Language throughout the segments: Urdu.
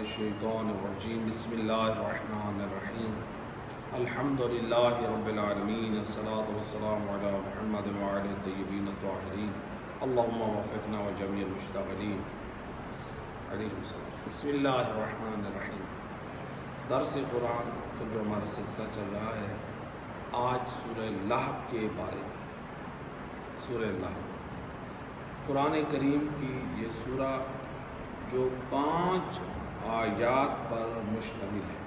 الشیطان الرجیم بسم اللہ الرحمن الرحیم الحمد للہ رب العالمین الصلاة والسلام علی محمد وعلی الطیبین الطاہرین اللہم وفقنا وجميع المشتغلین علیہ السلام۔ بسم اللہ الرحمن الرحیم۔ درس قرآن کا جو ہمارا سلسلہ چل رہا ہے، آج سورہ لہب کے بارے میں۔ سورہ لہب قرآن کریم کی یہ سورہ جو 5 آیات پر مشتمل ہے،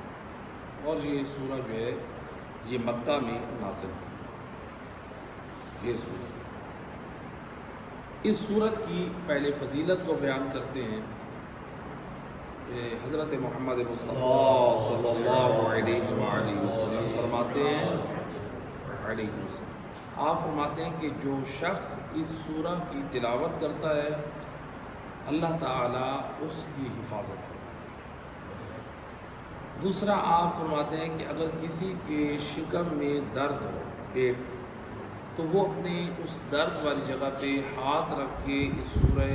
اور یہ سورہ جو ہے یہ مکہ میں نازل ہوئی۔ یہ سورہ اس سورت کی پہلے فضیلت کو بیان کرتے ہیں۔ حضرت محمد مصطفیٰ صلی اللہ علیہ وآلہ وسلم فرماتے ہیں آپ فرماتے ہیں کہ جو شخص اس سورہ کی تلاوت کرتا ہے اللہ تعالیٰ اس کی حفاظت کرتا ہے۔ دوسرا آپ فرماتے ہیں کہ اگر کسی کے شکم میں درد ہو، پیٹ، تو وہ اپنے اس درد والی جگہ پہ ہاتھ رکھ کے اس سورہ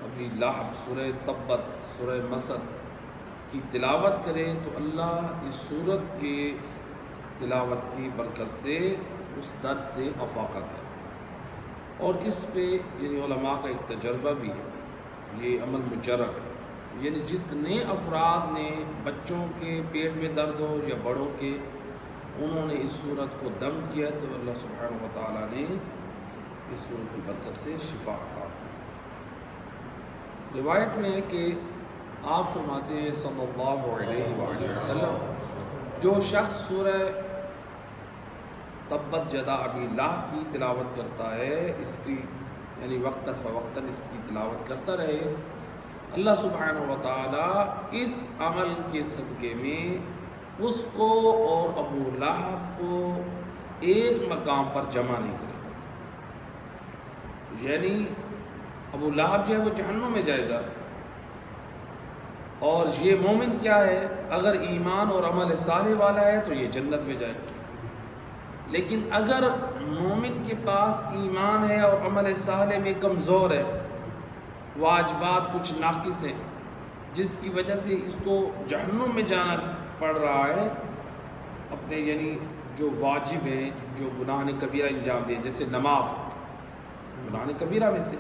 ابھی لہب، سورہ تبت، سورہ مسد کی تلاوت کرے تو اللہ اس سورت کے تلاوت کی برکت سے اس درد سے افاقت ہے۔ اور اس پہ یعنی علماء کا ایک تجربہ بھی ہے، یہ عمل مجرب ہے، یعنی جتنے افراد نے بچوں کے پیٹ میں درد ہو یا بڑوں کے، انہوں نے اس صورت کو دم کیا تو اللہ سبحانہ وتعالیٰ نے اس صورت کی برکت سے شفا عطا کی۔ روایت میں ہے کہ آپ فرماتے ہیں صلی اللہ علیہ وآلہ وسلم، جو شخص سورہ تبت یدا ابی لہب کی تلاوت کرتا ہے، اس کی یعنی وقتاً فوقتاً اس کی تلاوت کرتا رہے، اللہ سبحانہ وتعالی اس عمل کے صدقے میں اس کو اور ابو لہب کو ایک مقام پر جمع نہیں کرے۔ یعنی ابو لہب جو ہے وہ جہنم میں جائے گا، اور یہ مومن کیا ہے، اگر ایمان اور عمل صالح والا ہے تو یہ جنت میں جائے گا۔ لیکن اگر مومن کے پاس ایمان ہے اور عمل صالح میں کمزور ہے، واجبات کچھ ناقص ہیں، جس کی وجہ سے اس کو جہنم میں جانا پڑ رہا ہے، اپنے یعنی جو واجب ہیں، جو گناہ کبیرہ انجام دیں، جیسے نماز گناہ کبیرہ میں سے،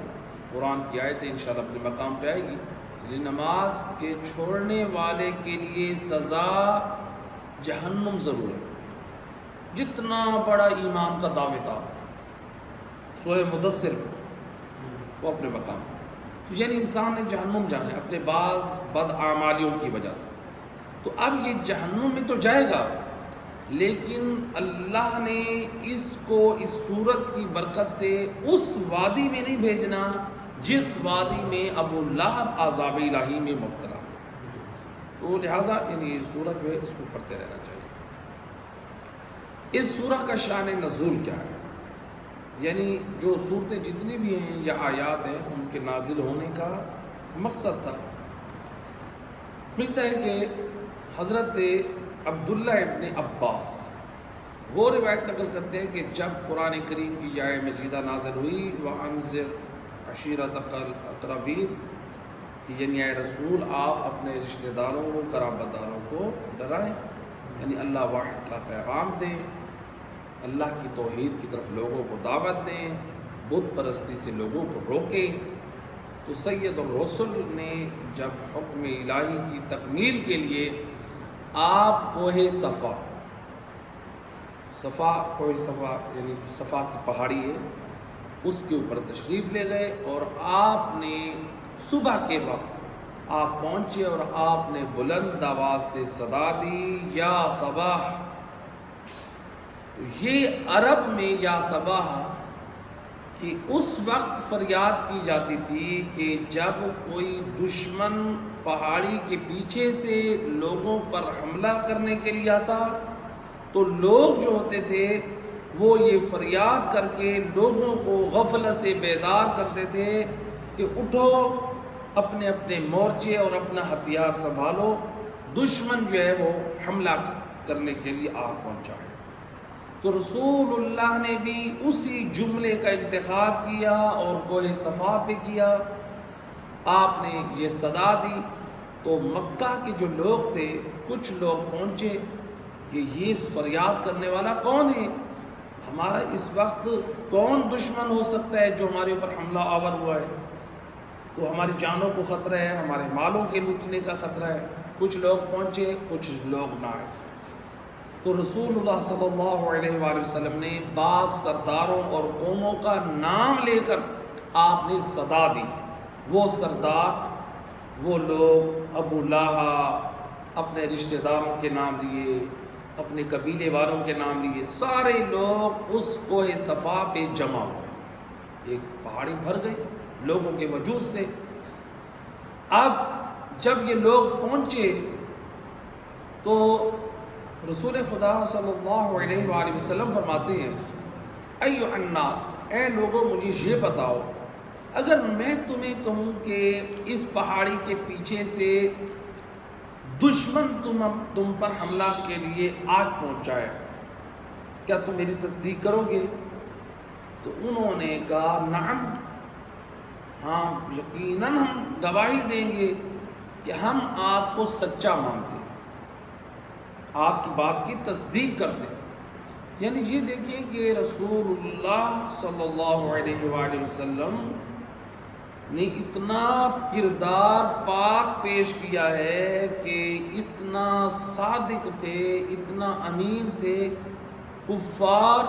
قرآن کی آیت انشاءاللہ اپنے مقام پہ آئے گی، یعنی نماز کے چھوڑنے والے کے لیے سزا جہنم ضرور ہے۔ جتنا بڑا ایمان کا دعویٰ تھا سورہ مدثر وہ اپنے مقام، یعنی انسان نے جہنم جانا ہے اپنے بعض بد اعمالیوں کی وجہ سے، تو اب یہ جہنم میں تو جائے گا، لیکن اللہ نے اس کو اس صورت کی برکت سے اس وادی میں نہیں بھیجنا جس وادی میں ابو لہب عذاب الہی میں مبتلا، تو لہٰذا یعنی یہ سورت جو ہے اس کو پڑھتے رہنا چاہیے۔ اس سورہ کا شان نزول کیا ہے، یعنی جو صورتیں جتنی بھی ہیں یا آیات ہیں ان کے نازل ہونے کا مقصد تھا۔ ملتا ہے کہ حضرت عبداللہ ابن عباس وہ روایت نقل کرتے ہیں کہ جب قرآن کریم کی یہ آیت مجیدہ نازل ہوئی، وَأَنذِرْ عَشِيرَتَكَ الْأَقْرَبِينَ، کہ یعنی اے رسول آپ اپنے رشتہ داروں کو، قرابت داروں کو ڈرائیں، یعنی اللہ واحد کا پیغام دیں، اللہ کی توحید کی طرف لوگوں کو دعوت دیں، بت پرستی سے لوگوں کو روکیں۔ تو سید الرسل نے جب حکم الہی کی تکمیل کے لیے آپ کوہ صفا یعنی صفا کی پہاڑی ہے اس کے اوپر تشریف لے گئے، اور آپ نے صبح کے وقت آپ پہنچے اور آپ نے بلند آواز سے صدا دی، یا صباح۔ تو یہ عرب میں یا صباح کہ اس وقت فریاد کی جاتی تھی کہ جب کوئی دشمن پہاڑی کے پیچھے سے لوگوں پر حملہ کرنے کے لیے آتا تو لوگ جو ہوتے تھے وہ یہ فریاد کر کے لوگوں کو غفلت سے بیدار کرتے تھے کہ اٹھو، اپنے اپنے مورچے اور اپنا ہتھیار سنبھالو، دشمن جو ہے وہ حملہ کرنے کے لیے آ پہنچا ہے۔ تو رسول اللہ نے بھی اسی جملے کا انتخاب کیا اور کوہ صفا پہ کیا، آپ نے یہ صدا دی تو مکہ کے جو لوگ تھے کچھ لوگ پہنچے کہ یہ فریاد کرنے والا کون ہے، ہمارا اس وقت کون دشمن ہو سکتا ہے جو ہمارے اوپر حملہ آور ہوا ہے، تو ہماری جانوں کو خطرہ ہے، ہمارے مالوں کے لوٹنے کا خطرہ ہے۔ کچھ لوگ پہنچے کچھ لوگ نہ آئے، تو رسول اللہ صلی اللہ علیہ وآلہ وسلم نے بعض سرداروں اور قوموں کا نام لے کر آپ نے صدا دی۔ وہ سردار، وہ لوگ، ابو لہب اپنے رشتہ داروں کے نام لیے، اپنے قبیلے والوں کے نام لیے، سارے لوگ اس کوہ صفا پہ جمع ہوئے، ایک پہاڑی بھر گئی لوگوں کے وجود سے۔ اب جب یہ لوگ پہنچے تو رسول خدا صلی اللہ علیہ وآلہ وسلم فرماتے ہیں، ایھا الناس، اے لوگوں مجھے یہ بتاؤ، اگر میں تمہیں کہوں کہ اس پہاڑی کے پیچھے سے دشمن تم پر حملہ کے لیے آج پہنچائے، کیا تم میری تصدیق کرو گے؟ تو انہوں نے کہا نعم، ہاں یقیناً ہم گواہی دیں گے کہ ہم آپ کو سچا مانتے ہیں، آپ کی بات کی تصدیق کرتے ہیں۔ یعنی یہ دیکھیں کہ رسول اللہ صلی اللہ علیہ وآلہ وسلم نے اتنا کردار پاک پیش کیا ہے کہ اتنا صادق تھے، اتنا امین تھے، کفار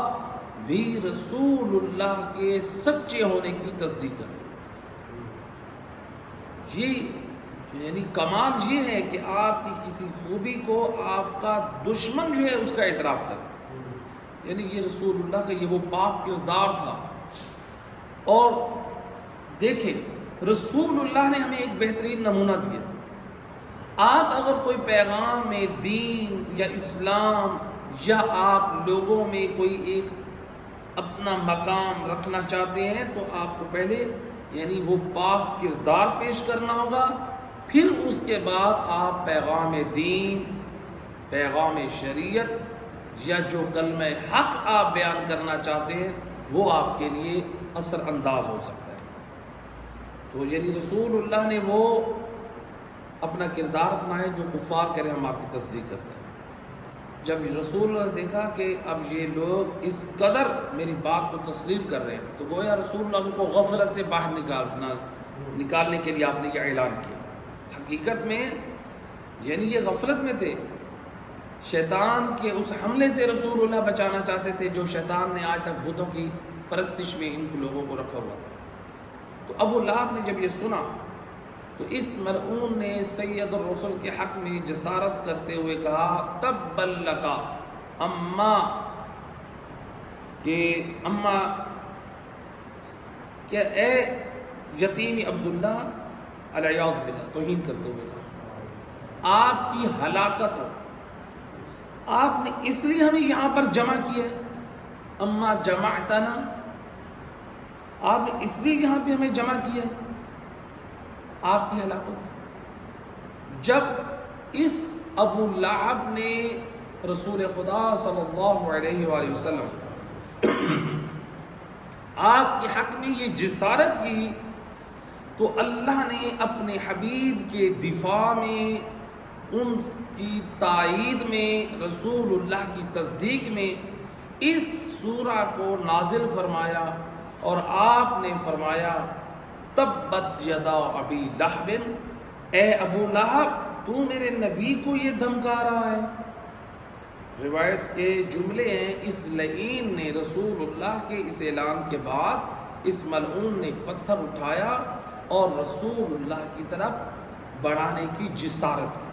بھی رسول اللہ کے سچے ہونے کی تصدیق کریں۔ یہ یعنی کمال یہ ہے کہ آپ کی کسی خوبی کو آپ کا دشمن جو ہے اس کا اعتراف کرے، یعنی یہ رسول اللہ کا یہ وہ پاک کردار تھا۔ اور دیکھیں رسول اللہ نے ہمیں ایک بہترین نمونہ دیا۔ آپ اگر کوئی پیغام دین یا اسلام یا آپ لوگوں میں کوئی ایک اپنا مقام رکھنا چاہتے ہیں تو آپ کو پہلے یعنی وہ پاک کردار پیش کرنا ہوگا، پھر اس کے بعد آپ پیغام دین، پیغام شریعت یا جو کلمہ حق آپ بیان کرنا چاہتے ہیں وہ آپ کے لیے اثر انداز ہو سکتا ہے۔ تو یعنی رسول اللہ نے وہ اپنا کردار اپنایا جو کفار کرے ہم آپ کی تصدیق کرتے ہیں۔ جب رسول اللہ نے دیکھا کہ اب یہ لوگ اس قدر میری بات کو تسلیم کر رہے ہیں تو گویا رسول اللہ کو غفلت سے باہر نکالنے کے لیے آپ نے یہ اعلان کیا۔ حقیقت میں یعنی یہ غفلت میں تھے، شیطان کے اس حملے سے رسول اللہ بچانا چاہتے تھے جو شیطان نے آج تک بتوں کی پرستش میں ان لوگوں کو رکھا ہوا تھا۔ تو ابو لہب نے جب یہ سنا تو اس ملعون نے سید الرسل کے حق میں جسارت کرتے ہوئے کہا تبا لک اما، کہ اما کہ اے یتیم عبداللہ، علیاذ باللہ، توہین کرتے ہوئے کہا آپ کی ہلاکت ہو، آپ نے اس لیے ہمیں یہاں پر جمع کیا ہے، اما جمعتنا، آپ نے اس لیے یہاں پہ ہمیں جمع کیا ہے، آپ کی ہلاکت۔ جب اس ابو لہب نے رسول خدا صلی اللہ علیہ وآلہ وسلم آپ کے حق میں یہ جسارت کی تو اللہ نے اپنے حبیب کے دفاع میں، ان کی تائید میں، رسول اللہ کی تصدیق میں اس سورہ کو نازل فرمایا اور آپ نے فرمایا تبت یدا ابی لہب، اے ابو لہب تو میرے نبی کو یہ دھمکا رہا ہے۔ روایت کے جملے ہیں اس لعین نے رسول اللہ کے اس اعلان کے بعد اس ملعون نے پتھر اٹھایا اور رسول اللہ کی طرف بڑھانے کی جسارت کی۔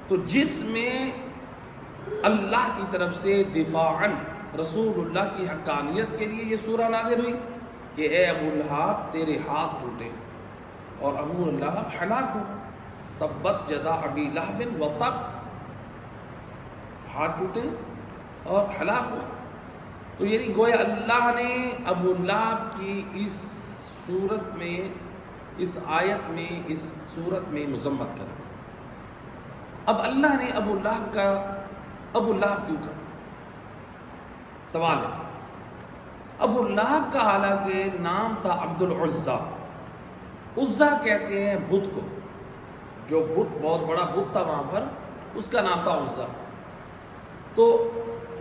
تو جس میں اللہ کی طرف سے دفاعاً رسول اللہ کی حقانیت کے لیے یہ سورہ نازل ہوئی کہ اے ابو لہب تیرے ہاتھ ٹوٹے اور ابو لہب ہلاک ہو، تبت یدا ابی لہب و تب، ہاتھ ٹوٹے اور ہلاک ہو۔ تو یعنی گویا اللہ نے ابو لہب کی اس صورت میں، اس آیت میں، اس صورت میں مذمت کر۔ اب اللہ نے ابو لہب کیوں کہا؟ سوال ہے۔ ابو لہب کا حالانکہ نام تھا عبد العزیٰ، عزیٰ کہتے ہیں بت کو، جو بت بہت بڑا بت تھا وہاں پر، اس کا نام تھا عزا. تو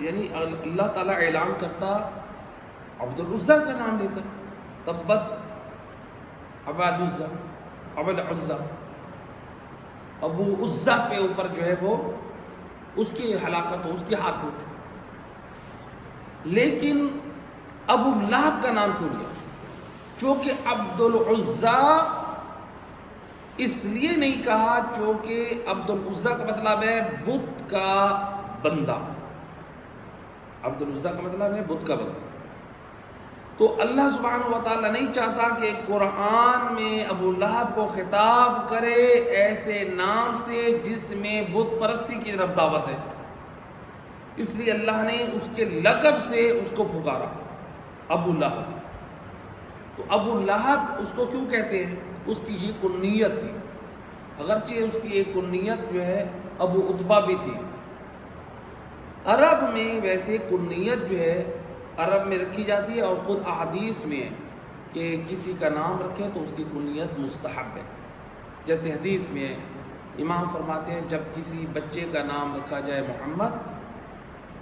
یعنی اللہ تعالیٰ اعلان کرتا عبد العزا کا نام لے کر، تبت ابا العزا، ابا العزا، ابو عزا پہ اوپر جو ہے وہ اس کی ہلاکت ہو، اس کے ہاتھ ٹوٹے. لیکن ابو لہب کا نام کیوں لیا؟ چونکہ عبد العزا اس لیے نہیں کہا چونکہ عبد العزا کا مطلب ہے بت کا بندہ. عبد العزا کا مطلب ہے بت کا بندہ. تو اللہ سبحانہ و تعالیٰ نہیں چاہتا کہ قرآن میں ابو لہب کو خطاب کرے ایسے نام سے جس میں بت پرستی کی طرف دعوت ہے. اس لیے اللہ نے اس کے لقب سے اس کو پکارا ابو لہب. تو ابو لہب اس کو کیوں کہتے ہیں؟ اس کی یہ کنیت تھی، اگرچہ اس کی ایک کنیت جو ہے ابو عتبہ بھی تھی. عرب میں ویسے کنیت جو ہے عرب میں رکھی جاتی ہے، اور خود احادیث میں ہے کہ کسی کا نام رکھیں تو اس کی کنیت مستحب ہے. جیسے حدیث میں ہے، امام فرماتے ہیں جب کسی بچے کا نام رکھا جائے محمد،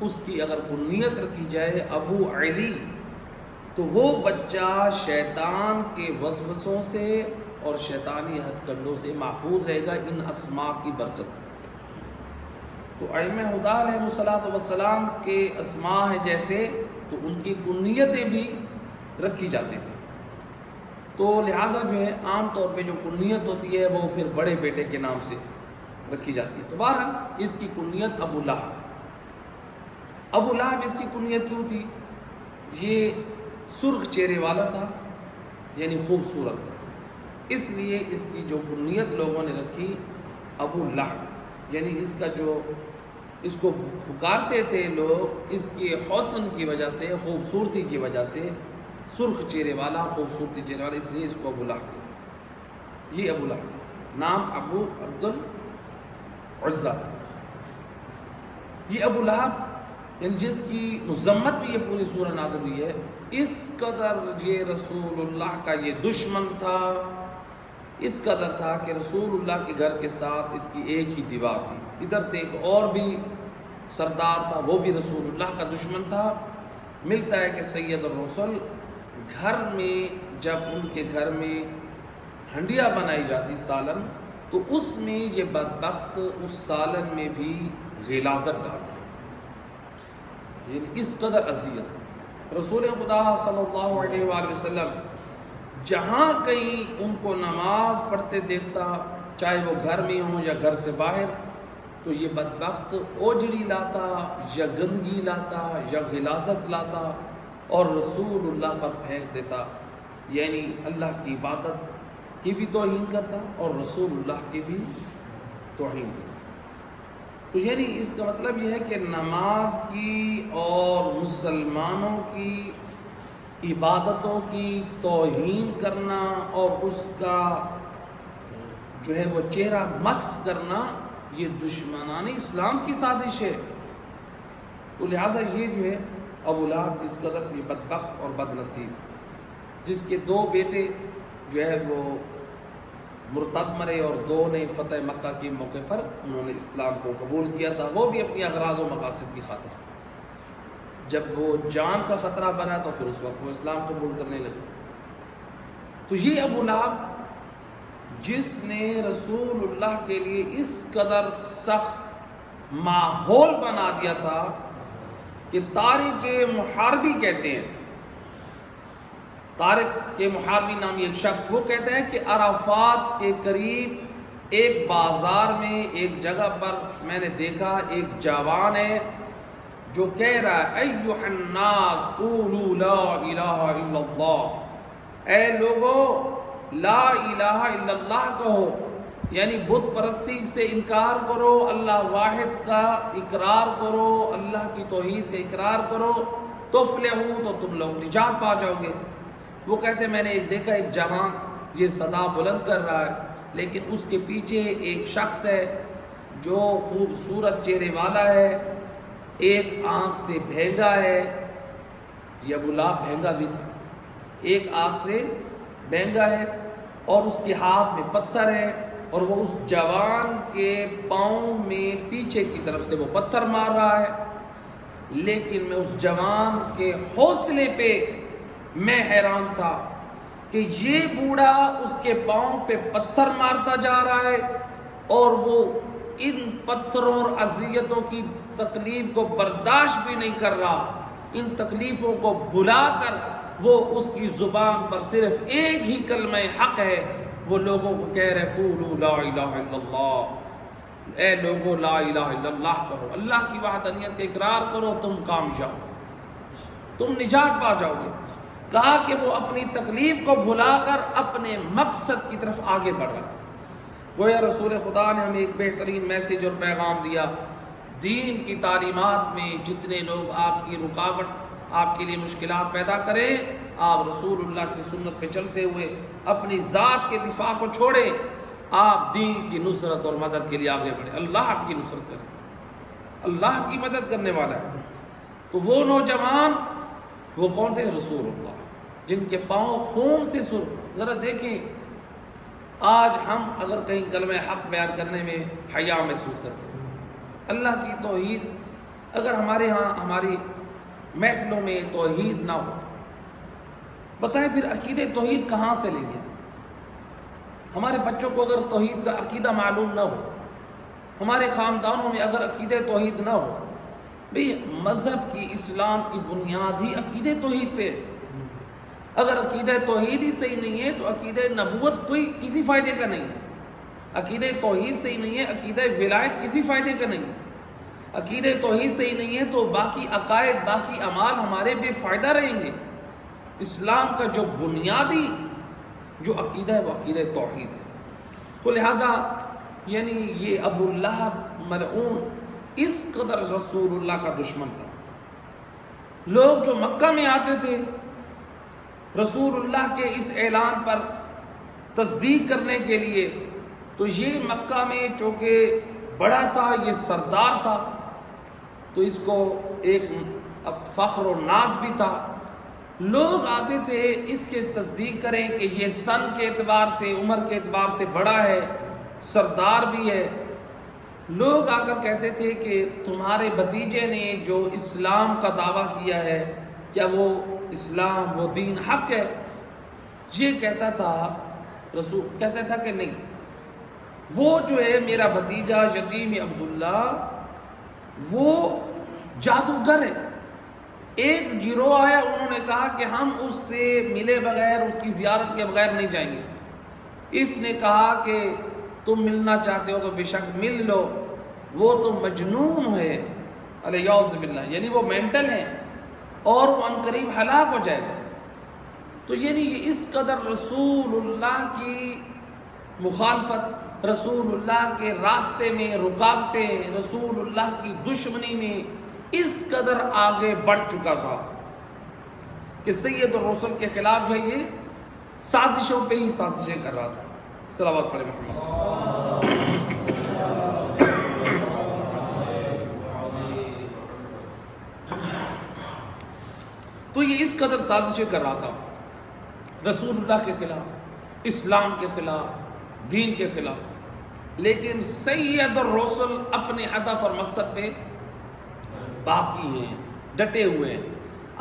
اس کی اگر کنیت رکھی جائے ابو علی، تو وہ بچہ شیطان کے وسوسوں سے اور شیطانی ہتھ کنڈوں سے محفوظ رہے گا ان اسماء کی برکت سے. تو ائمہ ہدی علیہ الصلوۃ والسلام کے اسماء ہیں جیسے، تو ان کی کنیتیں بھی رکھی جاتی تھیں. تو لہٰذا جو ہے عام طور پہ جو کنیت ہوتی ہے وہ پھر بڑے بیٹے کے نام سے رکھی جاتی ہے. تو بہرحال اس کی کنیت ابو لہب. ابو لہب اس کی کنیت کیوں تھی؟ یہ سرخ چہرے والا تھا، یعنی خوبصورت تھا، اس لیے اس کی جو کنیت لوگوں نے رکھی ابو لہب. یعنی اس کا جو اس کو پکارتے تھے لوگ اس کے حسن کی وجہ سے، خوبصورتی کی وجہ سے، سرخ چہرے والا، خوبصورتی چہرے والا، اس لیے اس کو ابو لہب. یہ ابو لہب نام ابو عبد العزا تھا. یہ ابو لہب یعنی جس کی مذمت بھی یہ پوری سورہ نازل ہوئی ہے، اس قدر یہ رسول اللہ کا یہ دشمن تھا، اس قدر تھا کہ رسول اللہ کے گھر کے ساتھ اس کی ایک ہی دیوار تھی. ادھر سے ایک اور بھی سردار تھا، وہ بھی رسول اللہ کا دشمن تھا. ملتا ہے کہ سید الرسل گھر میں جب ان کے گھر میں ہنڈیا بنائی جاتی سالن، تو اس میں یہ بدبخت اس سالن میں بھی غلاظت ڈالتا، یعنی اس قدر اذیت. رسول خدا صلی اللہ علیہ وآلہ وسلم جہاں کہیں ان کو نماز پڑھتے دیکھتا، چاہے وہ گھر میں ہوں یا گھر سے باہر، تو یہ بدبخت اوجڑی لاتا یا گندگی لاتا یا غلاظت لاتا اور رسول اللہ پر پھینک دیتا. یعنی اللہ کی عبادت کی بھی توہین کرتا اور رسول اللہ کی بھی توہین کرتا. تو یعنی اس کا مطلب یہ ہے کہ نماز کی اور مسلمانوں کی عبادتوں کی توہین کرنا اور اس کا جو ہے وہ چہرہ مسخ کرنا، یہ دشمنان اسلام کی سازش ہے. تو لہٰذا یہ جو ہے ابو لہب اس قدر بھی بدبخت اور بد نصیب، جس کے دو بیٹے جو ہے وہ مرتد مرے اور دو نے فتح مکہ کے موقع پر انہوں نے اسلام کو قبول کیا تھا، وہ بھی اپنی اغراض و مقاصد کی خاطر. جب وہ جان کا خطرہ بنا تو پھر اس وقت وہ اسلام قبول کرنے لگے. تو یہ ابو لہب جس نے رسول اللہ کے لیے اس قدر سخت ماحول بنا دیا تھا کہ طارق محاربی کہتے ہیں، طارق کے محاربی نام ایک شخص، وہ کہتا ہے کہ عرفات کے قریب ایک بازار میں ایک جگہ پر میں نے دیکھا ایک جوان ہے جو کہہ رہا ہے ایھا الناس قولوا لا الہ الا اللہ، اے لوگو لا الہ الا اللہ کہو، یعنی بت پرستی سے انکار کرو، اللہ واحد کا اقرار کرو، اللہ کی توحید کا اقرار کرو، تفلحوا تو تم لوگ نجات پا جاؤ گے. وہ کہتے ہیں میں نے ایک دیکھا ایک جوان یہ صدا بلند کر رہا ہے، لیکن اس کے پیچھے ایک شخص ہے جو خوبصورت چہرے والا ہے، ایک آنکھ سے بھینگا ہے. یہ ابو لہب بھینگا بھی تھا، ایک آنکھ سے بھینگا ہے اور اس کے ہاتھ میں پتھر ہے اور وہ اس جوان کے پاؤں میں پیچھے کی طرف سے وہ پتھر مار رہا ہے، لیکن میں اس جوان کے حوصلے پہ میں حیران تھا کہ یہ بوڑھا اس کے پاؤں پہ پتھر مارتا جا رہا ہے اور وہ ان پتھروں اور اذیتوں کی تکلیف کو برداشت بھی نہیں کر رہا، ان تکلیفوں کو بھلا کر وہ اس کی زبان پر صرف ایک ہی کلمہ حق ہے، وہ لوگوں کو کہہ رہے قولوا لا الہ الا اللہ، اے لوگوں لا الہ الا اللہ کہو، اللہ کی وحدانیت کا اقرار کرو، تم کامیاب، تم نجات پا جاؤ گے۔ کہا کہ وہ اپنی تکلیف کو بھلا کر اپنے مقصد کی طرف آگے بڑھ رہا ہے۔ گویا رسول خدا نے ہمیں ایک بہترین میسیج اور پیغام دیا، دین کی تعلیمات میں جتنے لوگ آپ کی رکاوٹ، آپ کے لیے مشکلات پیدا کریں، آپ رسول اللہ کی سنت پہ چلتے ہوئے اپنی ذات کے دفاع کو چھوڑیں، آپ دین کی نصرت اور مدد کے لیے آگے بڑھیں۔ اللہ آپ کی نصرت کرے، اللہ کی مدد کرنے والا ہے۔ تو وہ نوجوان وہ کون تھے؟ رسول اللہ، جن کے پاؤں خون سے سرخ۔ ذرا دیکھیں آج ہم اگر کہیں کلمہ حق بیان کرنے میں حیا محسوس کرتے ہیں، اللہ کی توحید اگر ہمارے ہاں ہماری محفلوں میں توحید نہ ہو، بتائیں پھر عقیدہ توحید کہاں سے لیں گے؟ ہمارے بچوں کو اگر توحید کا عقیدہ معلوم نہ ہو، ہمارے خاندانوں میں اگر عقیدہ توحید نہ ہو، بھئی مذہب کی، اسلام کی بنیاد ہی عقیدہ توحید پہ ہے۔ اگر عقیدہ توحید ہی صحیح نہیں ہے تو عقیدہ نبوت کوئی کسی فائدے کا نہیں ہے۔ عقیدہ توحید صحیح نہیں ہے، عقیدہ ولایت کسی فائدے کا نہیں ہے۔ عقیدہ توحید صحیح نہیں ہے تو باقی عقائد، باقی اعمال ہمارے بے فائدہ رہیں گے۔ اسلام کا جو بنیادی جو عقیدہ ہے وہ عقیدہ توحید ہے۔ تو لہٰذا یعنی یہ ابو لہب ملعون اس قدر رسول اللہ کا دشمن تھا۔ لوگ جو مکہ میں آتے تھے رسول اللہ کے اس اعلان پر تصدیق کرنے کے لیے، تو یہ مکہ میں چونکہ بڑا تھا، یہ سردار تھا، تو اس کو ایک فخر و ناز بھی تھا۔ لوگ آتے تھے اس کے تصدیق کریں کہ یہ سن کے اعتبار سے، عمر کے اعتبار سے بڑا ہے، سردار بھی ہے۔ لوگ آ کر کہتے تھے کہ تمہارے بھتیجے نے جو اسلام کا دعویٰ کیا ہے، کیا وہ اسلام، وہ دین حق ہے؟ یہ کہتا تھا رسول، کہتا تھا کہ نہیں، وہ جو ہے میرا بھتیجا یتیم عبداللہ وہ جادوگر ہے۔ ایک گروہ آیا، انہوں نے کہا کہ ہم اس سے ملے بغیر، اس کی زیارت کے بغیر نہیں جائیں گے۔ اس نے کہا کہ تم ملنا چاہتے ہو تو بے شک مل لو، وہ تو مجنون ہے، الیاذ باللہ، یعنی وہ مینٹل ہے اور وہ عنقریب ہلاک ہو جائے گا۔ تو یعنی یہ اس قدر رسول اللہ کی مخالفت، رسول اللہ کے راستے میں رکاوٹیں، رسول اللہ کی دشمنی میں اس قدر آگے بڑھ چکا تھا کہ سید الرسل کے خلاف جو ہے یہ سازشوں پہ ہی سازشیں کر رہا تھا۔ صلوات پڑھیں محمد۔ تو یہ اس قدر سازشیں کر رہا تھا رسول اللہ کے خلاف، اسلام کے خلاف، دین کے خلاف، لیکن سید الرسل اپنے ہدف اور مقصد پہ باقی ہیں، ڈٹے ہوئے ہیں۔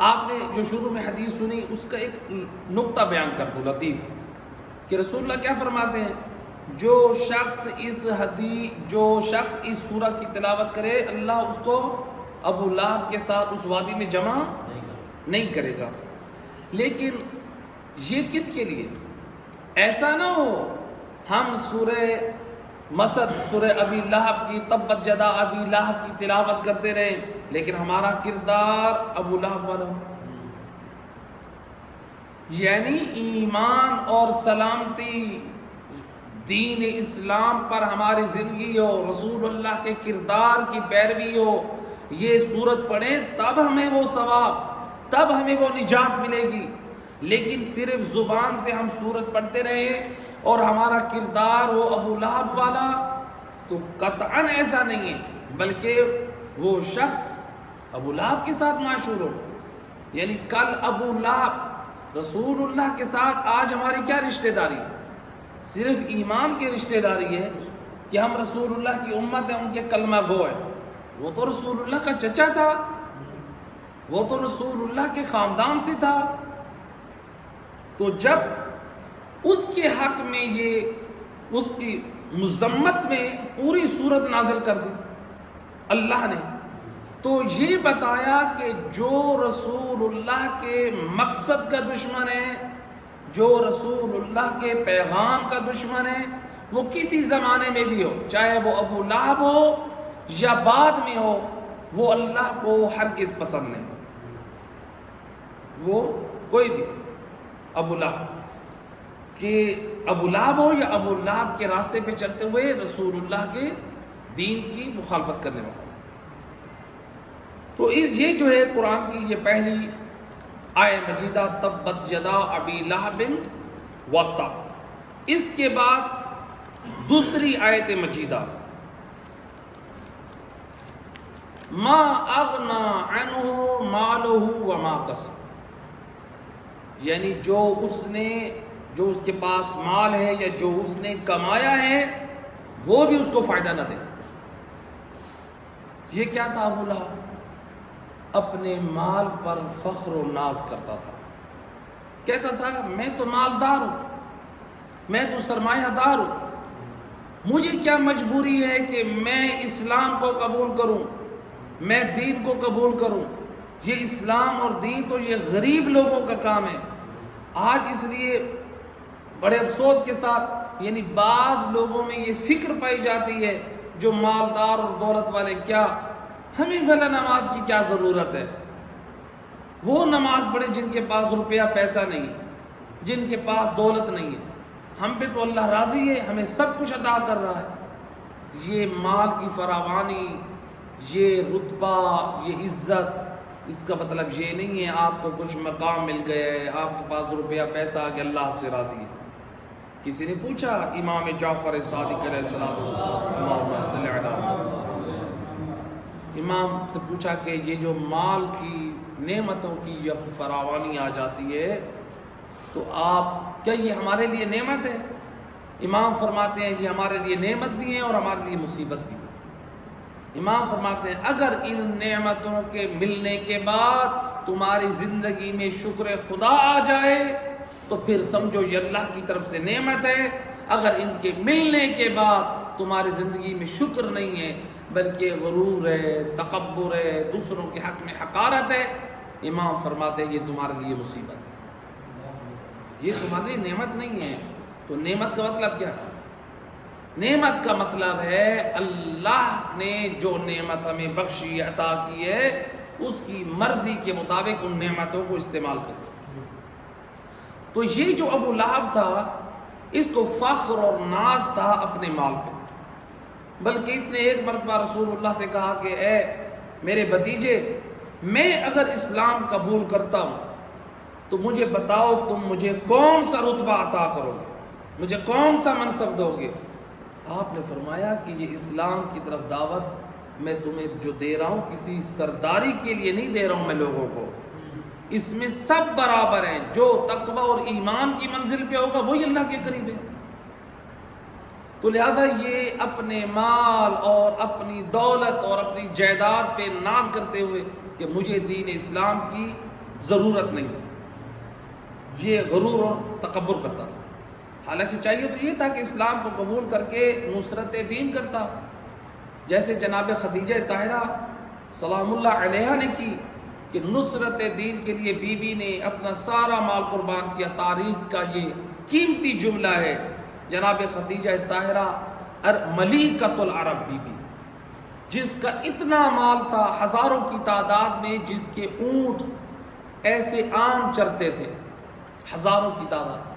آپ نے جو شروع میں حدیث سنی اس کا ایک نقطہ بیان کر دوں لطیف، کہ رسول اللہ کیا فرماتے ہیں، جو شخص اس سورہ کی تلاوت کرے اللہ اس کو ابو لہب کے ساتھ اس وادی میں جمع نہیں کرے گا۔ لیکن یہ کس کے لیے؟ ایسا نہ ہو ہم سورہ مسد، سورہ ابی لہب کی تبت جدا ابی لہب کی تلاوت کرتے رہیں لیکن ہمارا کردار ابو لہب والا ہو۔ یعنی ایمان اور سلامتی، دین اسلام پر ہماری زندگی ہو، رسول اللہ کے کردار کی پیروی ہو، یہ سورت پڑھیں تب ہمیں وہ ثواب، تب ہمیں وہ نجات ملے گی۔ لیکن صرف زبان سے ہم سورت پڑھتے رہیں اور ہمارا کردار ہو ابو لہب والا، تو قطعاً ایسا نہیں ہے، بلکہ وہ شخص ابو لہب کے ساتھ معشور ہوگا۔ یعنی کل ابو لہب رسول اللہ کے ساتھ آج ہماری کیا رشتہ داری ہے؟ صرف ایمان کی رشتہ داری ہے کہ ہم رسول اللہ کی امت ہیں، ان کے کلمہ گو ہیں. وہ تو رسول اللہ کا چچا تھا، وہ تو رسول اللہ کے خاندان سے تھا. تو جب اس کے حق میں یہ اس کی مذمت میں پوری صورت نازل کر دی اللہ نے، تو یہ بتایا کہ جو رسول اللہ کے مقصد کا دشمن ہے، جو رسول اللہ کے پیغام کا دشمن ہے، وہ کسی زمانے میں بھی ہو، چاہے وہ ابو لہب ہو یا بعد میں ہو، وہ اللہ کو ہرگز پسند نہیں. وہ کوئی بھی ابو لہب کہ ابو لہب ہو یا ابو لہب کے راستے پہ چلتے ہوئے رسول اللہ کے دین کی مخالفت کرنے والا. تو یہ جو ہے قرآن کی یہ پہلی آیہ مجیدہ تبت یدا ابی لہب وتب. اس کے بعد دوسری آیت مجیدہ ما اغنا عنہ مالہ وما کسب، یعنی جو اس کے پاس مال ہے یا جو اس نے کمایا ہے وہ بھی اس کو فائدہ نہ دے. یہ کیا تھا؟ ابو لہب اپنے مال پر فخر و ناز کرتا تھا، کہتا تھا میں تو مالدار ہوں، میں تو سرمایہ دار ہوں، مجھے کیا مجبوری ہے کہ میں اسلام کو قبول کروں، میں دین کو قبول کروں. یہ اسلام اور دین تو یہ غریب لوگوں کا کام ہے. آج اس لیے بڑے افسوس کے ساتھ یعنی بعض لوگوں میں یہ فکر پائی جاتی ہے جو مالدار اور دولت والے، کیا ہمیں بھلا نماز کی کیا ضرورت ہے؟ وہ نماز پڑھے جن کے پاس روپیہ پیسہ نہیں ہے، جن کے پاس دولت نہیں ہے. ہم پہ تو اللہ راضی ہے، ہمیں سب کچھ عطا کر رہا ہے. یہ مال کی فراوانی، یہ رتبہ، یہ عزت، اس کا مطلب یہ نہیں ہے آپ کو کچھ مقام مل گیا ہے، آپ کے پاس روپیہ پیسہ آ گیا، اللہ آپ سے راضی ہے. کسی نے پوچھا امام جعفر صادق علیہ السلام، امام سے پوچھا کہ یہ جو مال کی نعمتوں کی یہ فراوانی آ جاتی ہے تو آپ کیا یہ ہمارے لیے نعمت ہے؟ امام فرماتے ہیں یہ ہمارے لیے نعمت بھی ہے اور ہمارے لیے مصیبت بھی ہے. امام فرماتے ہیں اگر ان نعمتوں کے ملنے کے بعد تمہاری زندگی میں شکر خدا آ جائے تو پھر سمجھو یہ اللہ کی طرف سے نعمت ہے. اگر ان کے ملنے کے بعد تمہاری زندگی میں شکر نہیں ہے بلکہ غرور ہے، تکبر ہے، دوسروں کے حق میں حقارت ہے، امام فرماتے ہیں یہ تمہارے لیے مصیبت ہے، یہ تمہارے لیے نعمت نہیں ہے. تو نعمت کا مطلب کیا ہے؟ نعمت کا مطلب ہے اللہ نے جو نعمت ہمیں بخشی عطا کی ہے اس کی مرضی کے مطابق ان نعمتوں کو استعمال کریں. تو یہ جو ابو لہب تھا اس کو فخر اور ناز تھا اپنے مال پہ، بلکہ اس نے ایک مرتبہ رسول اللہ سے کہا کہ اے میرے بھتیجے، میں اگر اسلام قبول کرتا ہوں تو مجھے بتاؤ تم مجھے کون سا رتبہ عطا کرو گے، مجھے کون سا منصب دو گے؟ آپ نے فرمایا کہ یہ اسلام کی طرف دعوت میں تمہیں جو دے رہا ہوں کسی سرداری کے لیے نہیں دے رہا ہوں میں لوگوں کو، اس میں سب برابر ہیں، جو تقوی اور ایمان کی منزل پہ ہوگا وہی اللہ کے قریب ہے. تو لہٰذا یہ اپنے مال اور اپنی دولت اور اپنی جائیداد پہ ناز کرتے ہوئے کہ مجھے دین اسلام کی ضرورت نہیں، یہ غرور اور تکبر کرتا تھا. حالانکہ چاہیے تو یہ تھا کہ اسلام کو قبول کر کے نصرت دین کرتا، جیسے جناب خدیجہ طاہرہ سلام اللہ علیہا نے کی کہ نصرت دین کے لیے بی بی نے اپنا سارا مال قربان کیا. تاریخ کا یہ قیمتی جملہ ہے، جناب خدیجہ طاہرہ ملیکۃ العرب بی بی، جس کا اتنا مال تھا ہزاروں کی تعداد میں، جس کے اونٹ ایسے عام چرتے تھے، ہزاروں کی تعداد.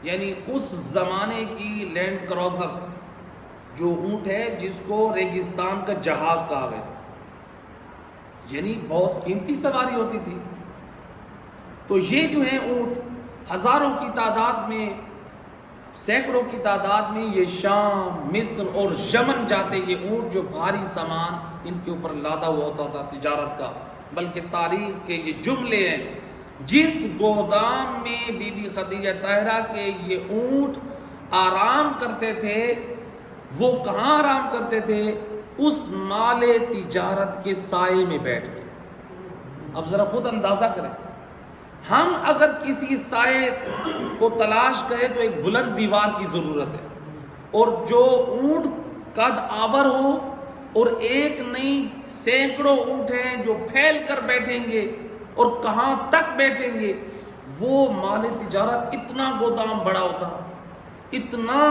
یعنی اس زمانے کی لینڈ کروزر جو اونٹ ہے جس کو ریگستان کا جہاز کہا گیا، یعنی بہت قیمتی سواری ہوتی تھی. تو یہ جو ہے اونٹ ہزاروں کی تعداد میں، سینکڑوں کی تعداد میں یہ شام، مصر اور یمن جاتے یہ اونٹ، جو بھاری سامان ان کے اوپر لادا ہوا ہوتا تھا تجارت کا. بلکہ تاریخ کے یہ جملے ہیں، جس گودام میں بی بی خدیجہ طاہرہ کے یہ اونٹ آرام کرتے تھے وہ کہاں آرام کرتے تھے؟ اس مال تجارت کے سائے میں بیٹھ کے۔ اب ذرا خود اندازہ کریں، ہم اگر کسی سائے کو تلاش کریں تو ایک بلند دیوار کی ضرورت ہے، اور جو اونٹ قد آور ہو، اور ایک نہیں سینکڑوں اونٹ ہیں جو پھیل کر بیٹھیں گے اور کہاں تک بیٹھیں گے، وہ مال تجارت اتنا گودام بڑا ہوتا، اتنا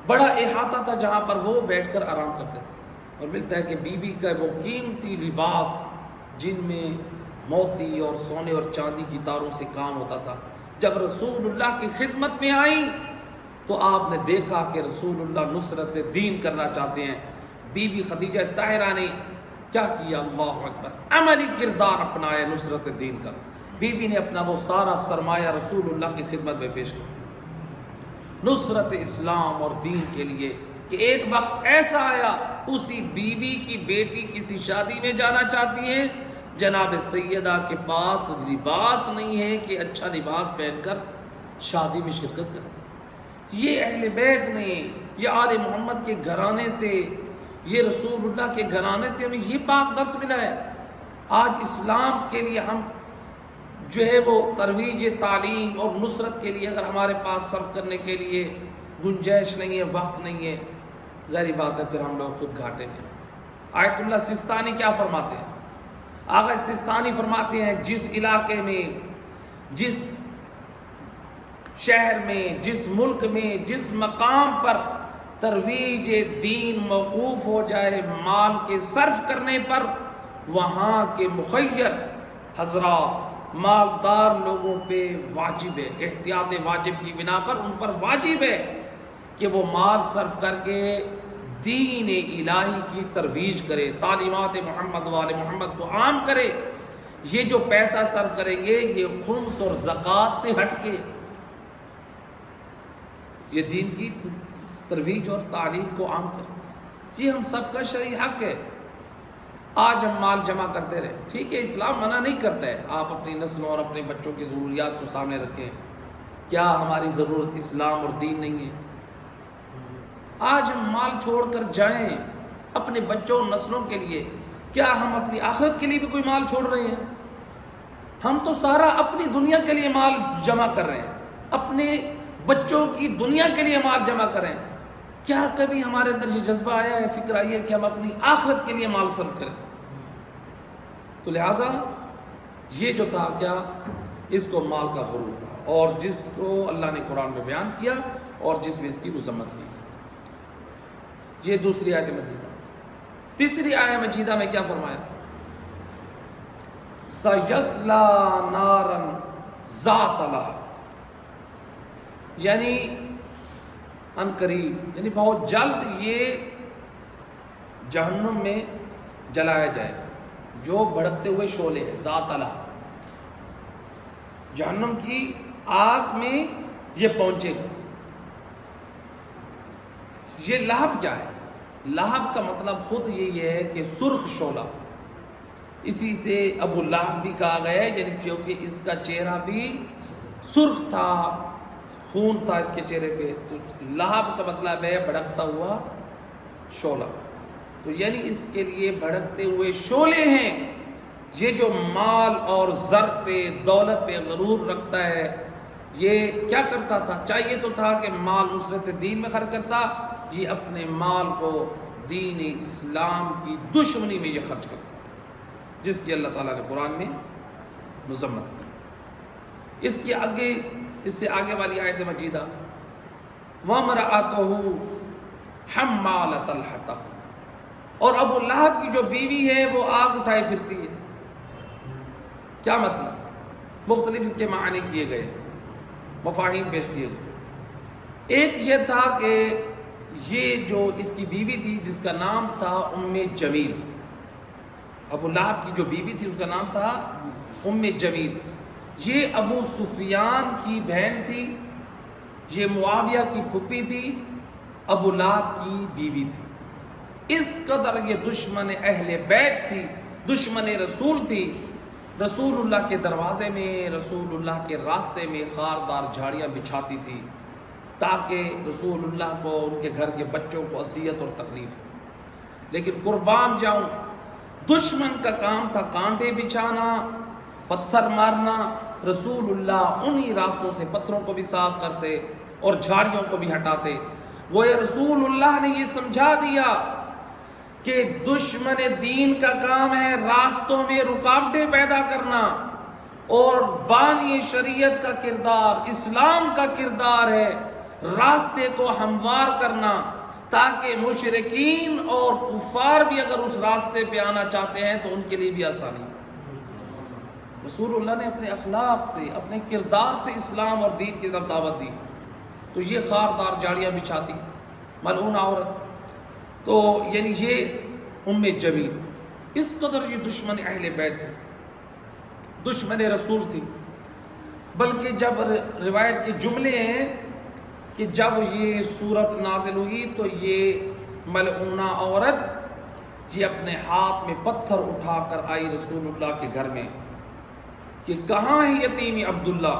بڑا احاطہ تھا جہاں پر وہ بیٹھ کر آرام کرتے تھے۔ اور ملتا ہے کہ بی بی کا وہ قیمتی لباس جن میں موتی اور سونے اور چاندی کی تاروں سے کام ہوتا تھا، جب رسول اللہ کی خدمت میں آئیں تو آپ نے دیکھا کہ رسول اللہ نصرت دین کرنا چاہتے ہیں۔ بی بی خدیجہ طاہرہ نے کیا کیا؟ اللہ اکبر، عملی کردار اپنایا نصرت دین کا۔ بی بی نے اپنا وہ سارا سرمایہ رسول اللہ کی خدمت میں پیش کر دیا نصرت اسلام اور دین کے لیے، کہ ایک وقت ایسا آیا اسی بی بی کی بیٹی کسی شادی میں جانا چاہتی ہے، جناب سیدہ کے پاس لباس نہیں ہے کہ اچھا لباس پہن کر شادی میں شرکت کرے۔ یہ اہل بیت نے، یہ آل محمد کے گھرانے سے، یہ رسول اللہ کے گھرانے سے ہمیں یہ پاک درس ملا ہے۔ آج اسلام کے لیے ہم جو ہے وہ ترویج تعلیم اور نصرت کے لیے اگر ہمارے پاس صرف کرنے کے لیے گنجائش نہیں ہے، وقت نہیں ہے، ظاہری بات ہے پھر ہم لوگ خود گھاٹے میں۔ آیت اللہ سستانی کیا فرماتے ہیں؟ آغا سستانی فرماتے ہیں جس علاقے میں، جس شہر میں، جس ملک میں، جس مقام پر ترویج دین موقوف ہو جائے مال کے صرف کرنے پر، وہاں کے مخیر حضرات مالدار لوگوں پہ واجب ہے، احتیاط واجب کی بنا پر ان پر واجب ہے کہ وہ مال صرف کر کے دین الہی کی ترویج کرے، تعلیمات محمد وآل محمد کو عام کرے۔ یہ جو پیسہ صرف کریں گے یہ خمس اور زکوٰۃ سے ہٹ کے یہ دین کی ترویج اور تعلیم کو عام کرے، یہ ہم سب کا شرعی حق ہے۔ آج ہم مال جمع کرتے رہے، ٹھیک ہے، اسلام منع نہیں کرتا ہے، آپ اپنی نسلوں اور اپنے بچوں کی ضروریات کو سامنے رکھیں۔ کیا ہماری ضرورت اسلام اور دین نہیں ہے؟ آج ہم مال چھوڑ کر جائیں اپنے بچوں اور نسلوں کے لیے، کیا ہم اپنی آخرت کے لیے بھی کوئی مال چھوڑ رہے ہیں؟ ہم تو سارا اپنی دنیا کے لیے مال جمع کر رہے ہیں، اپنے بچوں کی دنیا کے لیے مال جمع کر رہے ہیں۔ کیا کبھی ہمارے اندر یہ جذبہ آیا ہے، فکر آئی ہے کہ ہم اپنی آخرت کے لیے مال صرف کریں؟ تو لہٰذا یہ جو تھا کیا، اس کو مال کا غرور تھا، اور جس کو اللہ نے قرآن میں بیان کیا اور جس میں اس کی مذمت کی۔ یہ دوسری آیت مجیدہ۔ تیسری آیت مجیدہ میں کیا فرمایا؟ سَيَصْلَىٰ نَارًا ذَاتَ لَهَبٍ، یعنی ان قریب، یعنی بہت جلد یہ جہنم میں جلایا جائے گا، جو بھڑکتے ہوئے شعلے ہیں، ذات لہب، جہنم کی آگ میں یہ پہنچے گا۔ یہ لہب کیا ہے؟ لہب کا مطلب خود یہی ہے کہ سرخ شعلہ، اسی سے ابو لہب بھی کہا گیا ہے، یعنی کیونکہ اس کا چہرہ بھی سرخ تھا، خون تھا اس کے چہرے پہ، تو لہب کا مطلب ہے بھڑکتا ہوا شعلہ۔ تو یعنی اس کے لیے بھڑکتے ہوئے شعلے ہیں۔ یہ جو مال اور زر پہ، دولت پہ غرور رکھتا ہے، یہ کیا کرتا تھا؟ چاہیے تو تھا کہ مال نصرت دین میں خرچ کرتا، یہ اپنے مال کو دین اسلام کی دشمنی میں یہ خرچ کرتا، جس کی اللہ تعالیٰ نے قرآن میں مذمت کی۔ اس سے آگے والی آیت مجیدہ، وَامْرَأَتُهُ حَمَّالَةَ الْحَطَبِ، اور ابو لہب کی جو بیوی ہے وہ آگ اٹھائے پھرتی ہے۔ کیا مطلب؟ مختلف اس کے معنی کیے گئے، مفاہیم پیش کیے گئے۔ ایک یہ تھا کہ یہ جو اس کی بیوی تھی جس کا نام تھا ام جمیل، ابو لہب کی جو بیوی تھی اس کا نام تھا ام جمیل، یہ ابو سفیان کی بہن تھی، یہ معاویہ کی پھپھی تھی، ابو لہب کی بیوی تھی۔ اس قدر یہ دشمن اہل بیت تھی، دشمن رسول تھی، رسول اللہ کے دروازے میں، رسول اللہ کے راستے میں خاردار جھاڑیاں بچھاتی تھی، تاکہ رسول اللہ کو ان کے گھر کے بچوں کو اذیت اور تکلیف ہو۔ لیکن قربان جاؤں، دشمن کا کام تھا کانٹے بچھانا، پتھر مارنا، رسول اللہ انہی راستوں سے پتھروں کو بھی صاف کرتے اور جھاڑیوں کو بھی ہٹاتے۔ گویا رسول اللہ نے یہ سمجھا دیا کہ دشمن دین کا کام ہے راستوں میں رکاوٹیں پیدا کرنا، اور بانی شریعت کا کردار، اسلام کا کردار ہے راستے کو ہموار کرنا، تاکہ مشرکین اور کفار بھی اگر اس راستے پہ آنا چاہتے ہیں تو ان کے لیے بھی آسانی۔ رسول اللہ نے اپنے اخلاق سے، اپنے کردار سے اسلام اور دین کی طرف دعوت دی۔ تو یہ خاردار جاڑیاں بچھاتی ملعونہ عورت، تو یعنی یہ ام جمیل اس قدر یہ دشمن اہل بیت تھی، دشمن رسول تھی۔ بلکہ جب روایت کے جملے ہیں کہ جب یہ صورت نازل ہوئی تو یہ ملعونہ عورت یہ اپنے ہاتھ میں پتھر اٹھا کر آئی رسول اللہ کے گھر میں کہ کہاں ہے یتیم عبداللہ؟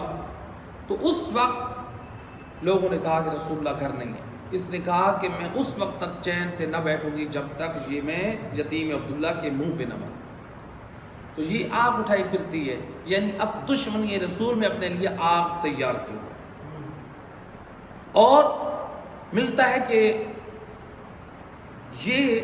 تو اس وقت لوگوں نے کہا کہ رسول اللہ گھر نہیں ہے۔ اس نے کہا کہ میں اس وقت تک چین سے نہ بیٹھوں گی جب تک یہ میں یتیم عبداللہ کے منہ پہ نہ ماروں۔ تو یہ آگ اٹھائی پھرتی ہے، یعنی اب دشمن یہ رسول میں اپنے لیے آگ تیار کی۔ اور ملتا ہے کہ یہ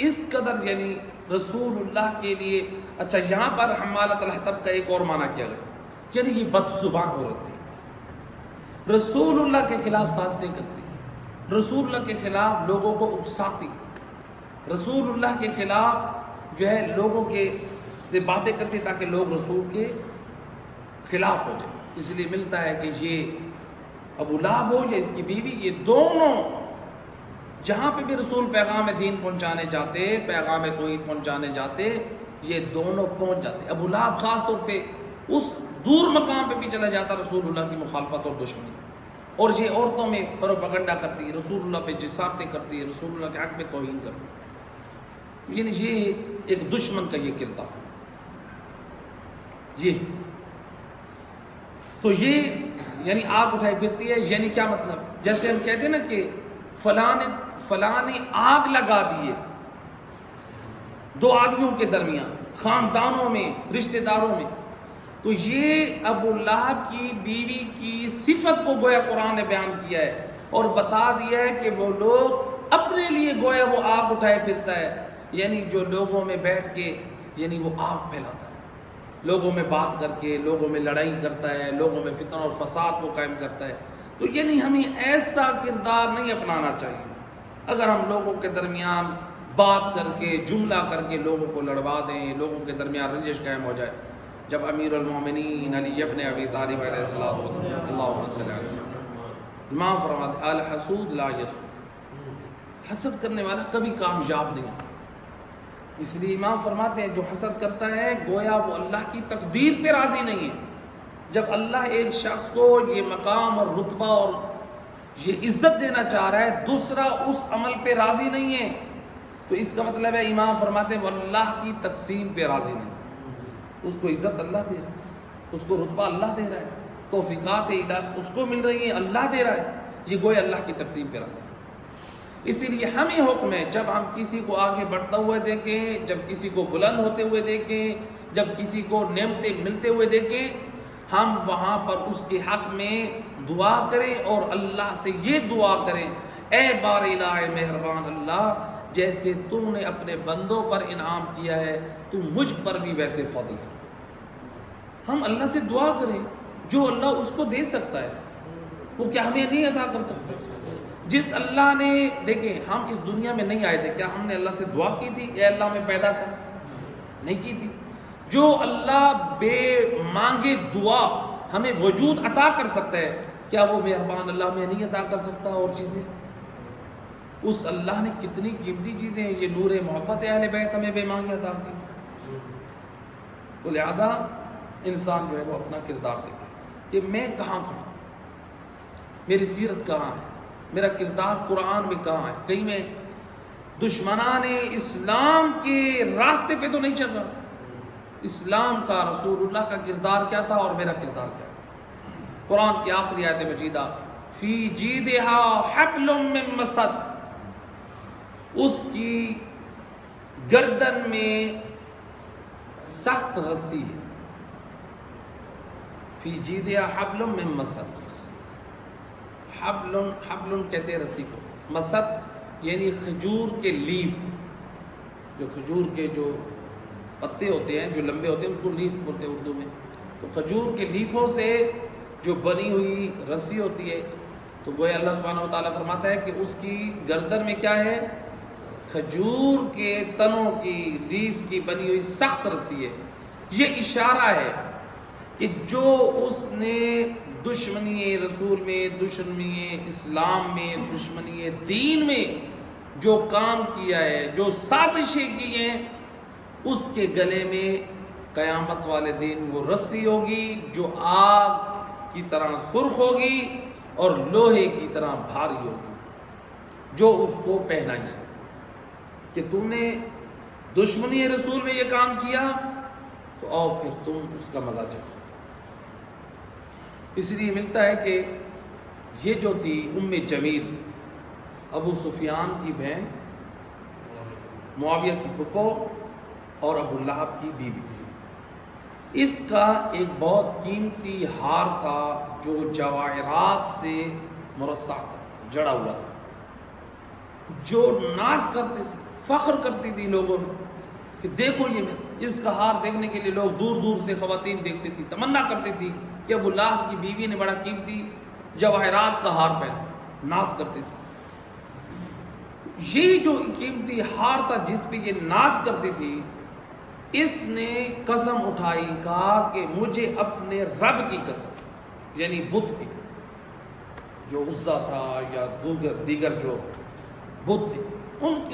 اس قدر یعنی رسول اللہ کے لیے، اچھا یہاں پر حمالۃ الحطب کا ایک اور معنی کیا گیا، یعنی یہ بد زبان عورت تھی، رسول اللہ کے خلاف سازشیں کرتی، رسول اللہ کے خلاف لوگوں کو اکساتی، رسول اللہ کے خلاف جو ہے لوگوں کے سے باتیں کرتی تاکہ لوگ رسول کے خلاف ہو جائیں۔ اس لیے ملتا ہے کہ یہ ابو لہب ہو یا اس کی بیوی، یہ دونوں جہاں پہ بھی رسول پیغام دین پہنچانے جاتے، پیغام توحید پہنچانے جاتے، یہ دونوں پہنچ جاتے۔ ابو لہب خاص طور پہ اس دور مقام پہ بھی چلا جاتا رسول اللہ کی مخالفت اور دشمنی، اور یہ عورتوں میں پروپیگنڈا کرتی، رسول اللہ پہ جسارتیں کرتی، رسول اللہ کے حق میں توہین کرتی، یعنی یہ ایک دشمن کا یہ کردار۔ یہ تو یہ یعنی آگ اٹھائی پھرتی ہے، یعنی کیا مطلب؟ جیسے ہم کہتے ہیں نا کہ فلاں نے آگ لگا دیے دو آدمیوں کے درمیان، خاندانوں میں، رشتہ داروں میں، تو یہ ابو لہب کی بیوی کی صفت کو گویا قرآن نے بیان کیا ہے اور بتا دیا ہے کہ وہ لوگ اپنے لیے گویا وہ آگ اٹھائے پھرتا ہے، یعنی جو لوگوں میں بیٹھ کے یعنی وہ آگ پھیلاتا ہے، لوگوں میں بات کر کے لوگوں میں لڑائی کرتا ہے، لوگوں میں فتنہ اور فساد کو قائم کرتا ہے۔ تو یعنی ہمیں ایسا کردار نہیں اپنانا چاہیے۔ اگر ہم لوگوں کے درمیان بات کر کے جملہ کر کے لوگوں کو لڑوا دیں، لوگوں کے درمیان رنجش قائم ہو جائے، جب امیر المومنین علی ابن ابی طالب علیہ السلام اللہم صلی علیہ وسلم امام فرماتے الحسود لا یسود، حسد کرنے والا کبھی کامیاب نہیں ہوتا۔ اس لیے امام فرماتے ہیں جو حسد کرتا ہے گویا وہ اللہ کی تقدیر پہ راضی نہیں ہے۔ جب اللہ ایک شخص کو یہ مقام اور رتبہ اور یہ عزت دینا چاہ رہا ہے، دوسرا اس عمل پہ راضی نہیں ہے، تو اس کا مطلب ہے امام فرماتے ہیں وہ اللہ کی تقسیم پہ راضی نہیں، اس کو عزت اللہ دے رہا ہے، اس کو رتبہ اللہ دے رہا ہے، توفیقات الہی اس کو مل رہی ہیں، اللہ دے رہا ہے، یہ گویا اللہ کی تقسیم پہ راضی ہے۔ اسی لیے ہمیں حکم ہے جب ہم کسی کو آگے بڑھتا ہوا دیکھیں، جب کسی کو بلند ہوتے ہوئے دیکھیں، جب کسی کو نعمتیں ملتے ہوئے دیکھیں، ہم وہاں پر اس کے حق میں دعا کریں اور اللہ سے یہ دعا کریں اے بار الہ مہربان اللہ، جیسے تم نے اپنے بندوں پر انعام کیا ہے تو مجھ پر بھی ویسے فضل فرما۔ ہم اللہ سے دعا کریں، جو اللہ اس کو دے سکتا ہے وہ کیا ہمیں نہیں عطا کر سکتا؟ جس اللہ نے، دیکھیں ہم اس دنیا میں نہیں آئے تھے، کیا ہم نے اللہ سے دعا کی تھی اے اللہ میں پیدا کر؟ نہیں کی تھی۔ جو اللہ بے مانگے دعا ہمیں وجود عطا کر سکتا ہے، کیا وہ مہربان اللہ میں نہیں عطا کر سکتا اور چیزیں؟ اس اللہ نے کتنی قیمتی چیزیں ہیں، یہ نور محبت اہل بیت ہمیں بے مانگے عطا کی۔ تو لہٰذا انسان جو ہے وہ اپنا کردار دیکھے کہ میں کہاں کھڑا، میری سیرت کہاں ہے، میرا کردار قرآن میں کہاں ہے، کہیں میں دشمنان اسلام کے راستے پہ تو نہیں چل رہا۔ اسلام کا، رسول اللہ کا کردار کیا تھا اور میرا کردار کیا ہے؟ قرآن کی آخری آیت مجیدہ فی جیدہا حبل من مسد، اس کی گردن میں سخت رسی ہے. فی جیدہا حبل من مسد، حبل کہتے ہیں رسی کو، مسد یعنی کھجور کے لیف، جو کھجور کے جو پتے ہوتے ہیں جو لمبے ہوتے ہیں اس کو لیف بولتے ہیں اردو میں. تو کھجور کے لیفوں سے جو بنی ہوئی رسی ہوتی ہے، تو گویا اللہ سبحانہ وتعالیٰ فرماتا ہے کہ اس کی گردن میں کیا ہے؟ کھجور کے تنوں کی لیف کی بنی ہوئی سخت رسی ہے. یہ اشارہ ہے کہ جو اس نے دشمنی رسول میں، دشمنی اسلام میں، دشمنی دین میں جو کام کیا ہے، جو سازشیں کی ہیں، اس کے گلے میں قیامت والے دن وہ رسی ہوگی جو آگ کی طرح سرخ ہوگی اور لوہے کی طرح بھاری ہوگی، جو اس کو پہنائی ہے کہ تم نے دشمنی رسول میں یہ کام کیا تو آؤ پھر تم اس کا مزہ چکھو. اس لیے ملتا ہے کہ یہ جو تھی ام جمیل، ابو سفیان کی بہن، معاویہ کی پھپھو اور ابو لہب کی بیوی، اس کا ایک بہت قیمتی ہار تھا جو جواہرات سے مرصع تھا، جڑا ہوا تھا، جو ناز کرتے تھے، فخر کرتی تھی لوگوں میں کہ دیکھو یہ میں. اس کا ہار دیکھنے کے لیے لوگ دور دور سے خواتین دیکھتی تھی، تمنا کرتی تھی کہ ابو لہب کی بیوی نے بڑا قیمتی جواہرات کا ہار پہنا، ناز کرتی تھی. یہ جو قیمتی ہار تھا جس پہ یہ ناز کرتی تھی، اس نے قسم اٹھائی، کہا کہ مجھے اپنے رب کی قسم، یعنی بت کی، جو عزا تھا یا دیگر جو بت تھے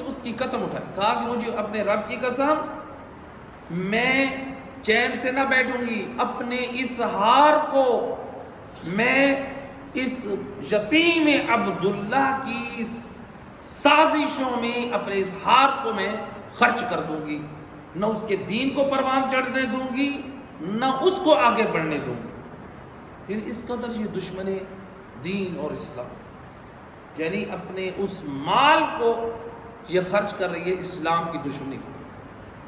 اس کی قسم اٹھائی، کہا کہ مجھے اپنے رب کی قسم میں چین سے نہ بیٹھوں گی، اپنے اس ہار کو میں اس یتیم عبداللہ کی سازشوں میں اپنے اس ہار کو میں خرچ کر دوں گی، نہ اس کے دین کو پروان چڑھنے دوں گی، نہ اس کو آگے بڑھنے دوں گی. یعنی اس قدر یہ دشمن دین اور اسلام، یعنی اپنے اس مال کو یہ خرچ کر رہی ہے اسلام کی دشمنی.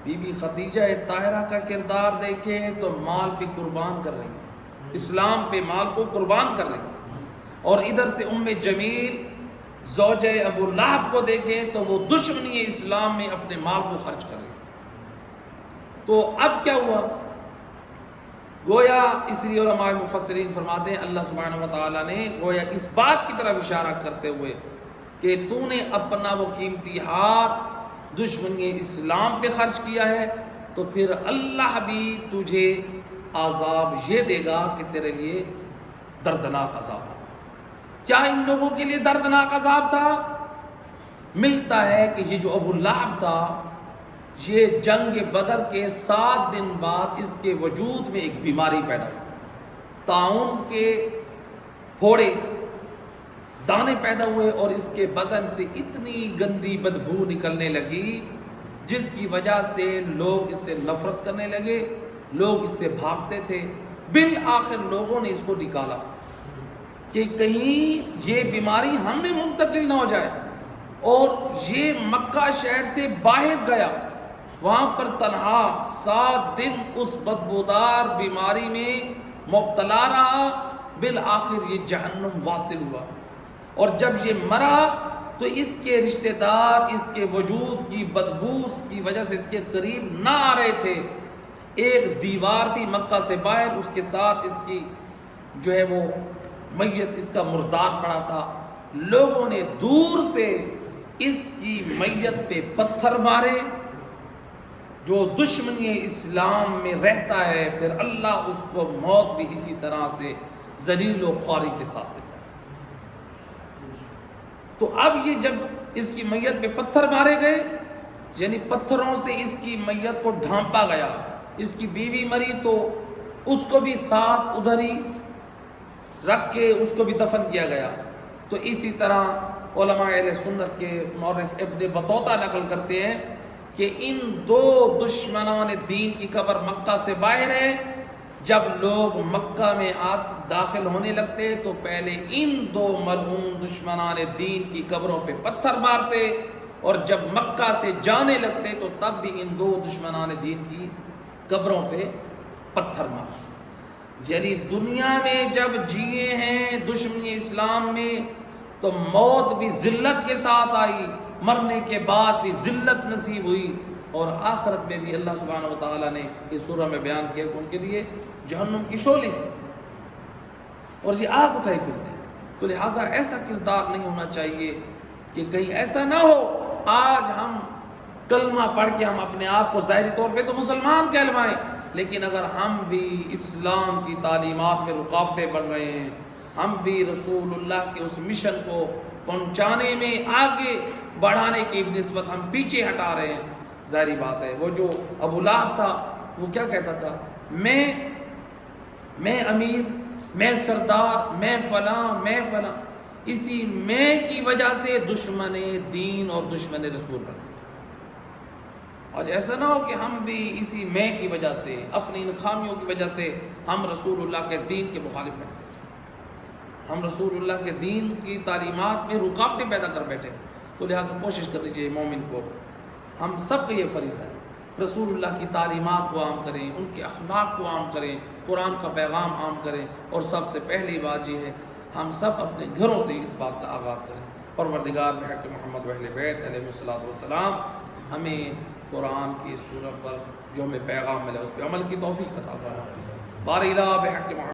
بی بی خدیجہ طاہرہ کا کردار دیکھیں تو مال پہ قربان کر رہی ہے، اسلام پہ مال کو قربان کر رہی ہے. اور ادھر سے ام جمیل زوجہ ابو لہب کو دیکھیں تو وہ دشمنی اسلام میں اپنے مال کو خرچ کر رہی ہے. تو اب کیا ہوا؟ گویا اس لیے علماء مفسرین فرماتے ہیں اللہ سبحانہ وتعالیٰ نے گویا اس بات کی طرف اشارہ کرتے ہوئے کہ تو نے اپنا وہ قیمتی ہار دشمنی اسلام پہ خرچ کیا ہے، تو پھر اللہ بھی تجھے عذاب یہ دے گا کہ تیرے لیے دردناک عذاب ہوگا. کیا ان لوگوں کے لیے دردناک عذاب تھا؟ ملتا ہے کہ یہ جو ابو لہب تھا، یہ جنگ بدر کے 7 دن بعد اس کے وجود میں ایک بیماری پیدا ہوئی، طاعون کے پھوڑے دانے پیدا ہوئے اور اس کے بدن سے اتنی گندی بدبو نکلنے لگی جس کی وجہ سے لوگ اس سے نفرت کرنے لگے، لوگ اس سے بھاگتے تھے. بالآخر لوگوں نے اس کو نکالا کہ کہیں یہ بیماری ہم میں منتقل نہ ہو جائے، اور یہ مکہ شہر سے باہر گیا، وہاں پر تنہا 7 دن اس بدبودار بیماری میں مبتلا رہا. بالآخر یہ جہنم واصل ہوا، اور جب یہ مرا تو اس کے رشتہ دار اس کے وجود کی بدبو کی وجہ سے اس کے قریب نہ آ رہے تھے. ایک دیوار تھی مکہ سے باہر، اس کے ساتھ اس کی جو ہے وہ میت، اس کا مردار پڑا تھا. لوگوں نے دور سے اس کی میت پہ پتھر مارے. جو دشمنی اسلام میں رہتا ہے پھر اللہ اس کو موت بھی اسی طرح سے ذلیل و خواری کے ساتھ دیتا ہے. تو اب یہ جب اس کی میت پہ پتھر مارے گئے، یعنی پتھروں سے اس کی میت کو ڈھانپا گیا، اس کی بیوی مری تو اس کو بھی ساتھ ادھر ہی رکھ کے اس کو بھی دفن کیا گیا. تو اسی طرح علماء اہل سنت کے مورخ ابن بطوطہ نقل کرتے ہیں کہ ان 2 دشمنان دین کی قبر مکہ سے باہر ہے. جب لوگ مکہ میں داخل ہونے لگتے تو پہلے ان دو ملعون دشمنان دین کی قبروں پہ پتھر مارتے، اور جب مکہ سے جانے لگتے تو تب بھی ان دو دشمنان دین کی قبروں پہ پتھر مارتے۔ یعنی دنیا میں جب جیے ہیں دشمنی اسلام میں تو موت بھی ذلت کے ساتھ آئی، مرنے کے بعد بھی ذلت نصیب ہوئی، اور آخرت میں بھی اللہ سبحانہ وتعالیٰ نے اس سورہ میں بیان کیا کہ ان کے لیے جہنم کی شعلے ہیں اور یہ آگ اٹھائے پھرتے ہیں۔ تو لہٰذا ایسا کردار نہیں ہونا چاہیے کہ کہیں ایسا نہ ہو آج ہم کلمہ پڑھ کے ہم اپنے آپ کو ظاہری طور پہ تو مسلمان کہلوائیں، لیکن اگر ہم بھی اسلام کی تعلیمات میں رکاوٹیں بن رہے ہیں، ہم بھی رسول اللہ کے اس مشن کو پہنچانے میں آگے بڑھانے کی نسبت ہم پیچھے ہٹا رہے ہیں، ظاہری بات ہے۔ وہ جو ابو لہب تھا وہ کیا کہتا تھا، میں امیر، میں سردار، میں فلاں، اسی میں کی وجہ سے دشمن دین اور دشمن رسول بن گئے۔ اور ایسا نہ ہو کہ ہم بھی اسی میں کی وجہ سے، اپنی ان خامیوں کی وجہ سے ہم رسول اللہ کے دین کے مخالف بیٹھے، ہم رسول اللہ کے دین کی تعلیمات میں رکاوٹیں پیدا کر بیٹھے۔ تو لہٰذا کوشش کرنی چاہیے مومن کو، ہم سب کا یہ فریضہ ہے، رسول اللہ کی تعلیمات کو عام کریں، ان کے اخلاق کو عام کریں، قرآن کا پیغام عام کریں، اور سب سے پہلی بات یہ ہے ہم سب اپنے گھروں سے اس بات کا آغاز کریں۔ پروردگار بحق محمد و اہل بیت علیہ الصلوۃ والسلام ہمیں قرآن کی سورہ پر جو ہمیں پیغام ملا اس پہ عمل کی توفیق عطا فرمائے۔ بار الہ بحق محمد